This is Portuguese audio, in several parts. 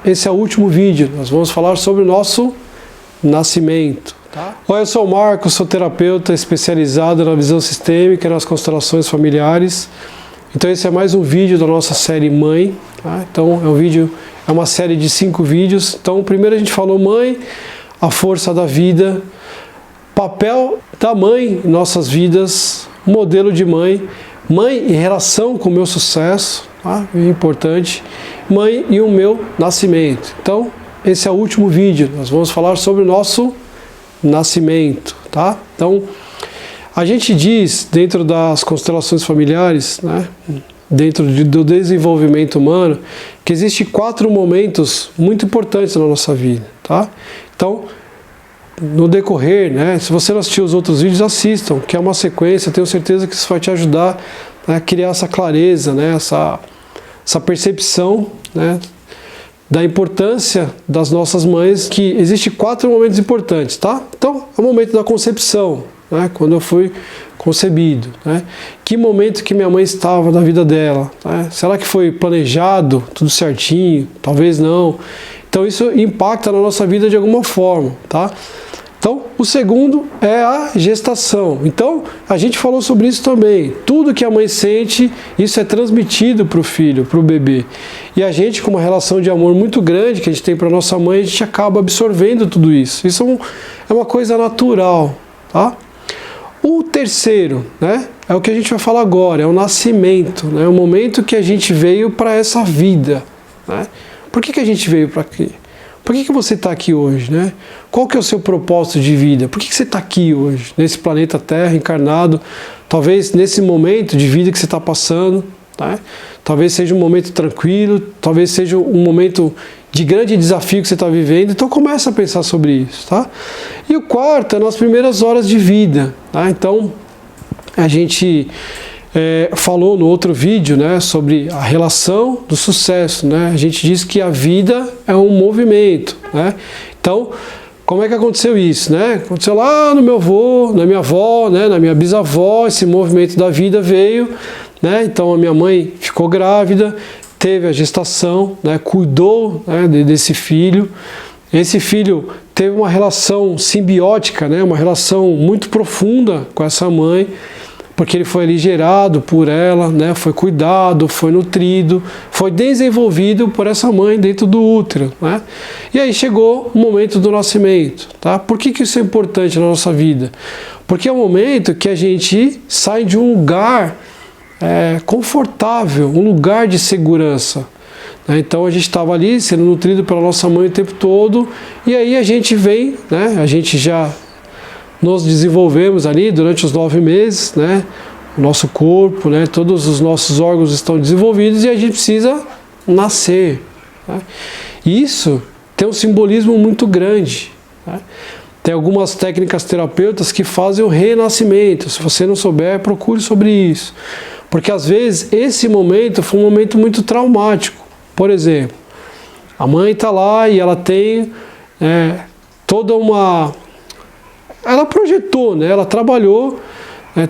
esse é o último vídeo. Nós vamos falar sobre o nosso nascimento. Tá? Oi, eu sou o Marcos, sou terapeuta especializado na visão sistêmica e nas constelações familiares. Então esse é mais um vídeo da nossa série Mãe. Tá? Então é uma série de 5 vídeos. Então primeiro a gente falou mãe, a força da vida, papel da mãe em nossas vidas, modelo de mãe, mãe em relação com o meu sucesso, tá? É importante, mãe e o meu nascimento. Então esse é o último vídeo, nós vamos falar sobre o nosso nascimento, tá? Então a gente diz dentro das constelações familiares, né, dentro do desenvolvimento humano, que existem 4 momentos muito importantes na nossa vida, tá? Então no decorrer, né, se você não assistiu os outros vídeos, assistam, que é uma sequência, tenho certeza que isso vai te ajudar a criar essa clareza, né, essa percepção, né, da importância das nossas mães, que existem 4 momentos importantes, tá? Então, é o momento da concepção, né, quando eu fui concebido, né? Que momento que minha mãe estava na vida dela, né? Será que foi planejado, tudo certinho? Talvez não. Então isso impacta na nossa vida de alguma forma, tá? Então, o segundo é a gestação. Então, a gente falou sobre isso também. Tudo que a mãe sente, isso é transmitido para o filho, para o bebê. E a gente, com uma relação de amor muito grande que a gente tem para nossa mãe, a gente acaba absorvendo tudo isso. Isso é uma coisa natural, tá? O terceiro, né, é o que a gente vai falar agora, é o nascimento, né, o momento que a gente veio para essa vida, né? Por que a gente veio para aqui? Por que você está aqui hoje, né? Qual que é o seu propósito de vida? Por que você está aqui hoje, nesse planeta Terra, encarnado? Talvez nesse momento de vida que você está passando, tá? Talvez seja um momento tranquilo, talvez seja um momento de grande desafio que você está vivendo. Então começa a pensar sobre isso, tá? E o quarto é nas primeiras horas de vida, tá? Então a gente falou no outro vídeo, né, sobre a relação do sucesso, né? A gente diz que a vida é um movimento, né? Então, como é que aconteceu isso, né? Aconteceu lá no meu avô, na minha avó, né, na minha bisavó, esse movimento da vida veio, né? Então a minha mãe ficou grávida, teve a gestação, né, cuidou, né, desse filho. Esse filho teve uma relação simbiótica, né, uma relação muito profunda com essa mãe, porque ele foi ali gerado por ela, né, foi cuidado, foi nutrido, foi desenvolvido por essa mãe dentro do útero, né? E aí chegou o momento do nascimento, tá? Por que isso é importante na nossa vida? Porque é o momento que a gente sai de um lugar confortável, um lugar de segurança, né? Então a gente estava ali sendo nutrido pela nossa mãe o tempo todo, e aí a gente vem, né, a gente já nos desenvolvemos ali durante os 9 meses, né? O nosso corpo, né? Todos os nossos órgãos estão desenvolvidos e a gente precisa nascer, né? Isso tem um simbolismo muito grande, né? Tem algumas técnicas terapêuticas que fazem o renascimento. Se você não souber, procure sobre isso. Porque às vezes esse momento foi um momento muito traumático. Por exemplo, a mãe está lá e ela tem toda uma... Ela projetou, né? Ela trabalhou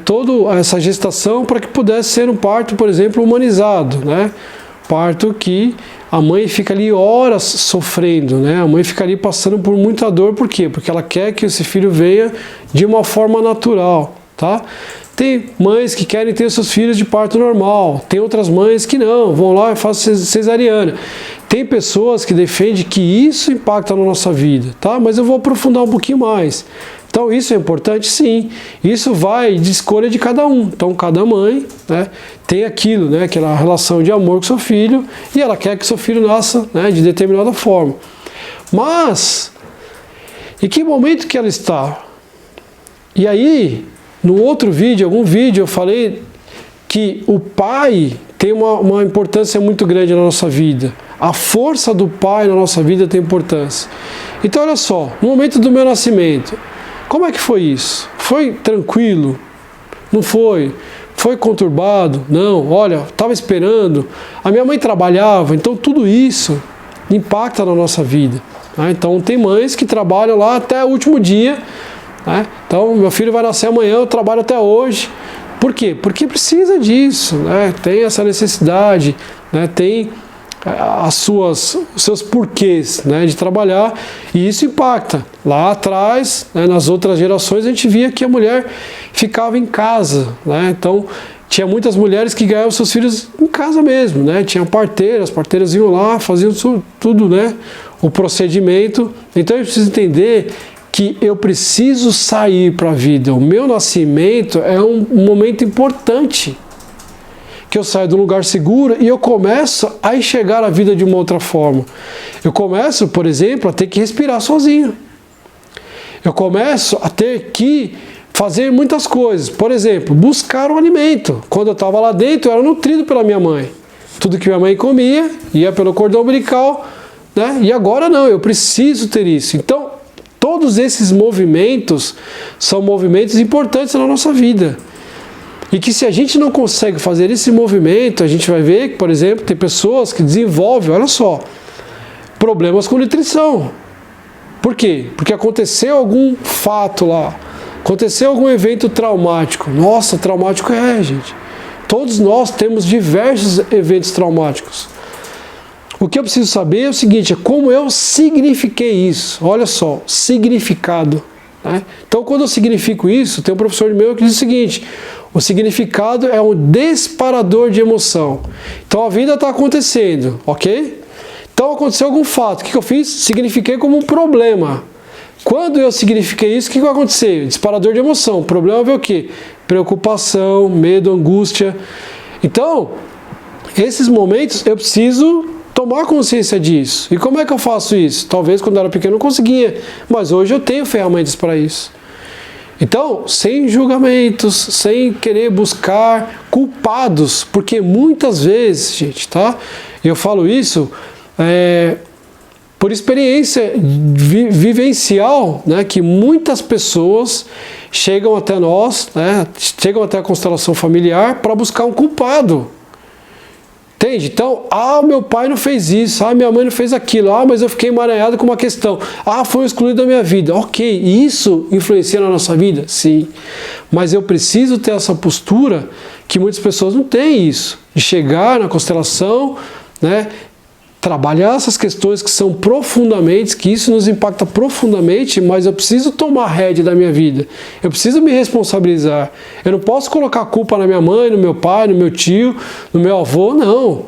toda essa gestação para que pudesse ser um parto, por exemplo, humanizado, né? Parto que a mãe fica ali horas sofrendo, né? A mãe fica ali passando por muita dor, por quê? Porque ela quer que esse filho venha de uma forma natural, tá? Tem mães que querem ter seus filhos de parto normal, tem outras mães que não, vão lá e fazem cesariana. Tem pessoas que defendem que isso impacta na nossa vida, tá? Mas eu vou aprofundar um pouquinho mais. Então isso é importante? Sim. Isso vai de escolha de cada um. Então cada mãe, né, tem aquilo, né, aquela relação de amor com seu filho, e ela quer que seu filho nasça, né, de determinada forma. Mas, em que momento que ela está? E aí, no outro vídeo, algum vídeo, eu falei que o pai tem uma importância muito grande na nossa vida. A força do pai na nossa vida tem importância. Então olha só, no momento do meu nascimento, como é que foi isso? Foi tranquilo? Não foi? Foi conturbado? Não, olha, estava esperando. A minha mãe trabalhava, então tudo isso impacta na nossa vida, né? Então tem mães que trabalham lá até o último dia, né? Então meu filho vai nascer amanhã, eu trabalho até hoje. Por quê? Porque precisa disso, né? Tem essa necessidade, né? Tem os seus porquês, né, de trabalhar, e isso impacta. Lá atrás, né, nas outras gerações, a gente via que a mulher ficava em casa, né, então tinha muitas mulheres que ganhavam seus filhos em casa mesmo, né, tinham parteiras, as parteiras iam lá, faziam tudo, né, o procedimento. Então eu preciso entender que eu preciso sair para a vida. O meu nascimento é um momento importante, que eu saio de um lugar seguro e eu começo a enxergar a vida de uma outra forma. Eu começo, por exemplo, a ter que respirar sozinho. Eu começo a ter que fazer muitas coisas. Por exemplo, buscar o alimento. Quando eu estava lá dentro, eu era nutrido pela minha mãe. Tudo que minha mãe comia ia pelo cordão umbilical, né? E agora não, eu preciso ter isso. Então, todos esses movimentos são movimentos importantes na nossa vida. E que se a gente não consegue fazer esse movimento, a gente vai ver que, por exemplo, tem pessoas que desenvolvem, olha só, problemas com nutrição. Por quê? Porque aconteceu algum fato lá, aconteceu algum evento traumático. Nossa, traumático gente. Todos nós temos diversos eventos traumáticos. O que eu preciso saber é o seguinte, é como eu signifiquei isso. Olha só, significado. Né? Então, quando eu significo isso, tem um professor meu que diz o seguinte: o significado é um disparador de emoção. Então, a vida está acontecendo, ok? Então, aconteceu algum fato. O que eu fiz? Signifiquei como um problema. Quando eu signifiquei isso, o que vai acontecer? Disparador de emoção. O problema é o quê? Preocupação, medo, angústia. Então, esses momentos eu preciso tomar consciência disso. E como é que eu faço isso? Talvez quando eu era pequeno eu não conseguia, mas hoje eu tenho ferramentas para isso. Então, sem julgamentos, sem querer buscar culpados, porque muitas vezes, gente, tá? Eu falo isso por experiência vivencial, né? Que muitas pessoas chegam até nós, né? Chegam até a constelação familiar para buscar um culpado. Entende? Então, meu pai não fez isso, minha mãe não fez aquilo, mas eu fiquei emaranhado com uma questão, foi excluído da minha vida. Ok, isso influencia na nossa vida? Sim. Mas eu preciso ter essa postura que muitas pessoas não têm isso, de chegar na constelação, né? Trabalhar essas questões que são profundamente, que isso nos impacta profundamente, mas eu preciso tomar rédea da minha vida. Eu preciso me responsabilizar. Eu não posso colocar a culpa na minha mãe, no meu pai, no meu tio, no meu avô, não.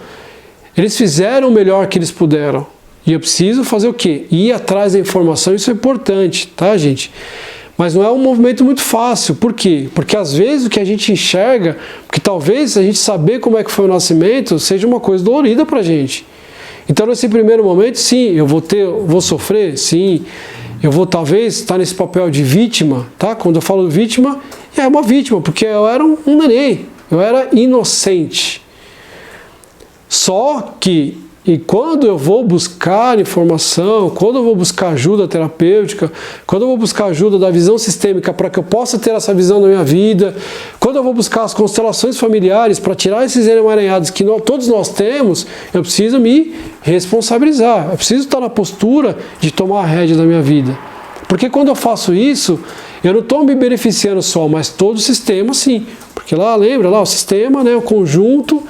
Eles fizeram o melhor que eles puderam. E eu preciso fazer o quê? Ir atrás da informação, isso é importante, tá, gente? Mas não é um movimento muito fácil. Por quê? Porque às vezes o que a gente enxerga, porque talvez a gente saber como é que foi o nascimento, seja uma coisa dolorida pra gente. Então, nesse primeiro momento, sim, eu vou sofrer, sim, eu vou talvez estar nesse papel de vítima, tá? Quando eu falo vítima, é uma vítima, porque eu era um neném, eu era inocente. Só que, e quando eu vou buscar informação, quando eu vou buscar ajuda terapêutica, quando eu vou buscar ajuda da visão sistêmica para que eu possa ter essa visão da minha vida, quando eu vou buscar as constelações familiares para tirar esses emaranhados que todos nós temos, eu preciso me responsabilizar, eu preciso estar na postura de tomar a rédea da minha vida. Porque quando eu faço isso, eu não estou me beneficiando só, mas todo o sistema sim. Porque lá, lembra lá, o sistema, né, o conjunto,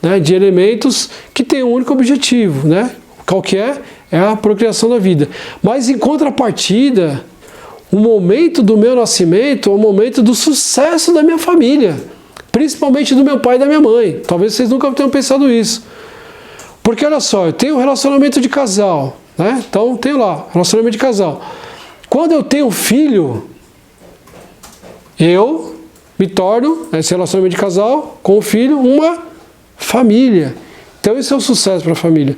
né, de elementos que tem um único objetivo, né? Qual que é? É a procriação da vida. Mas em contrapartida, o momento do meu nascimento é o momento do sucesso da minha família, principalmente do meu pai e da minha mãe. Talvez vocês nunca tenham pensado isso. Porque olha só, eu tenho um relacionamento de casal, né? Então tenho lá, relacionamento de casal. Quando eu tenho um filho, eu me torno, esse relacionamento de casal, com o filho, uma família. Então isso é um sucesso para a família.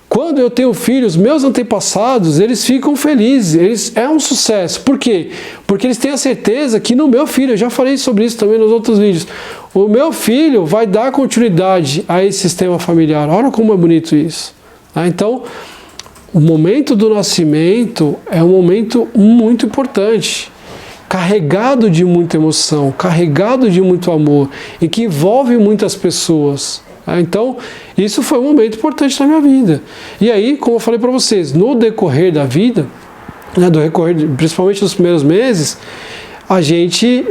Quando eu tenho filhos, meus antepassados, eles ficam felizes, é um sucesso. Por quê? Porque eles têm a certeza que no meu filho, eu já falei sobre isso também nos outros vídeos, o meu filho vai dar continuidade a esse sistema familiar. Olha como é bonito isso. Então, o momento do nascimento é um momento muito importante, carregado de muita emoção, carregado de muito amor, e que envolve muitas pessoas. Então, isso foi um momento importante na minha vida. E aí, como eu falei para vocês, no decorrer da vida, né, principalmente nos primeiros meses, a gente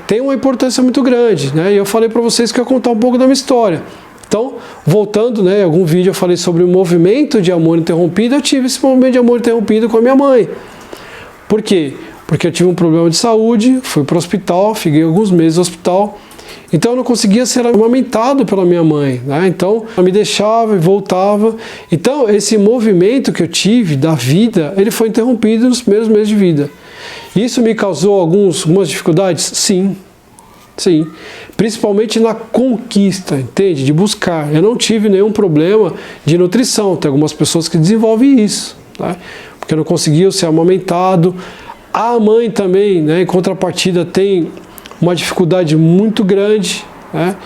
tem uma importância muito grande. Né? E eu falei para vocês que eu ia contar um pouco da minha história. Então, voltando, né, em algum vídeo eu falei sobre o movimento de amor interrompido, eu tive esse movimento de amor interrompido com a minha mãe. Por quê? Porque eu tive um problema de saúde, fui para o hospital, fiquei alguns meses no hospital, então eu não conseguia ser amamentado pela minha mãe, né? Então ela me deixava e voltava. Então esse movimento que eu tive da vida, ele foi interrompido nos primeiros meses de vida. Isso me causou algumas dificuldades? Sim. Sim, principalmente na conquista, entende? De buscar. Eu não tive nenhum problema de nutrição, tem algumas pessoas que desenvolvem isso, né? Porque não conseguiam ser amamentado. A mãe também, né, em contrapartida, tem uma dificuldade muito grande, né?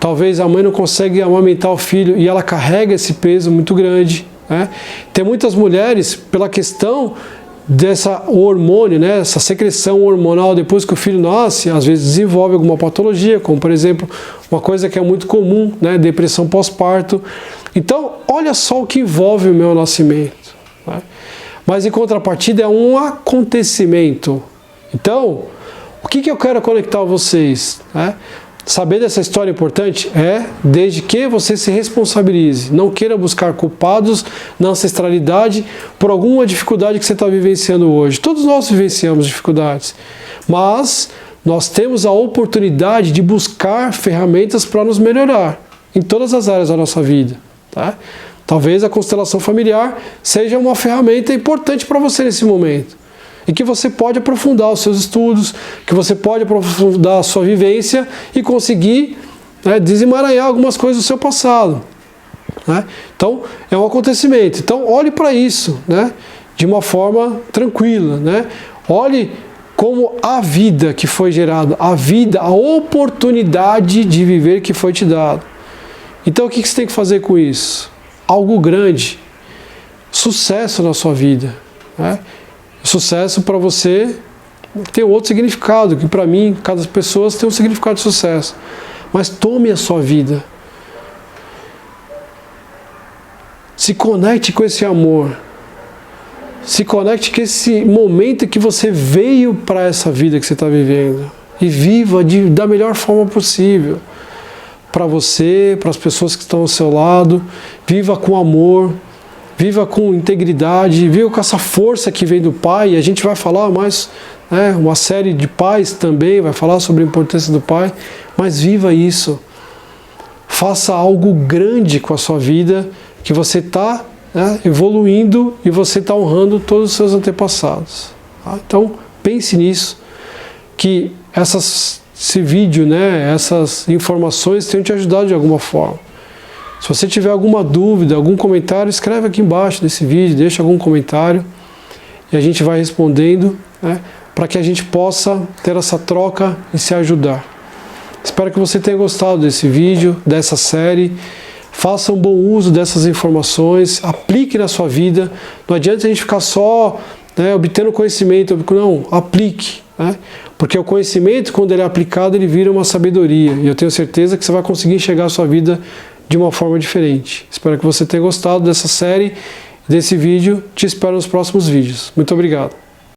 Talvez a mãe não consiga amamentar o filho e ela carrega esse peso muito grande, né? Tem muitas mulheres, pela questão dessa hormônio, né, essa secreção hormonal depois que o filho nasce, às vezes desenvolve alguma patologia, como por exemplo, uma coisa que é muito comum, né, depressão pós-parto. Então, olha só o que envolve o meu nascimento, né? Mas em contrapartida é um acontecimento. Então, o que eu quero conectar a vocês, né? Saber dessa história importante desde que você se responsabilize. Não queira buscar culpados na ancestralidade por alguma dificuldade que você está vivenciando hoje. Todos nós vivenciamos dificuldades, mas nós temos a oportunidade de buscar ferramentas para nos melhorar em todas as áreas da nossa vida, tá? Talvez a constelação familiar seja uma ferramenta importante para você nesse momento, e que você pode aprofundar os seus estudos, que você pode aprofundar a sua vivência e conseguir, né, desemaranhar algumas coisas do seu passado, né? Então, é um acontecimento. Então, olhe para isso, né, de uma forma tranquila, né? Olhe como a vida que foi gerada, a vida, a oportunidade de viver que foi te dada. Então, o que você tem que fazer com isso? Algo grande, sucesso na sua vida, né? Sucesso para você tem outro significado, que para mim, cada pessoa tem um significado de sucesso. Mas tome a sua vida. Se conecte com esse amor. Se conecte com esse momento que você veio para essa vida que você está vivendo. E viva da melhor forma possível. Para você, para as pessoas que estão ao seu lado. Viva com amor. Viva com integridade, viva com essa força que vem do Pai. E a gente vai falar mais, né, uma série de pais também, vai falar sobre a importância do Pai. Mas viva isso. Faça algo grande com a sua vida, que você está, né, evoluindo e você está honrando todos os seus antepassados. Tá? Então, pense nisso, que esse vídeo, né, essas informações tenham te ajudado de alguma forma. Se você tiver alguma dúvida, algum comentário, escreve aqui embaixo desse vídeo, deixa algum comentário e a gente vai respondendo, né, para que a gente possa ter essa troca e se ajudar. Espero que você tenha gostado desse vídeo, dessa série. Faça um bom uso dessas informações, aplique na sua vida. Não adianta a gente ficar só, né, obtendo conhecimento, não, aplique, né? Porque o conhecimento, quando ele é aplicado, ele vira uma sabedoria. E eu tenho certeza que você vai conseguir enxergar a sua vida de uma forma diferente. Espero que você tenha gostado dessa série, desse vídeo. Te espero nos próximos vídeos. Muito obrigado.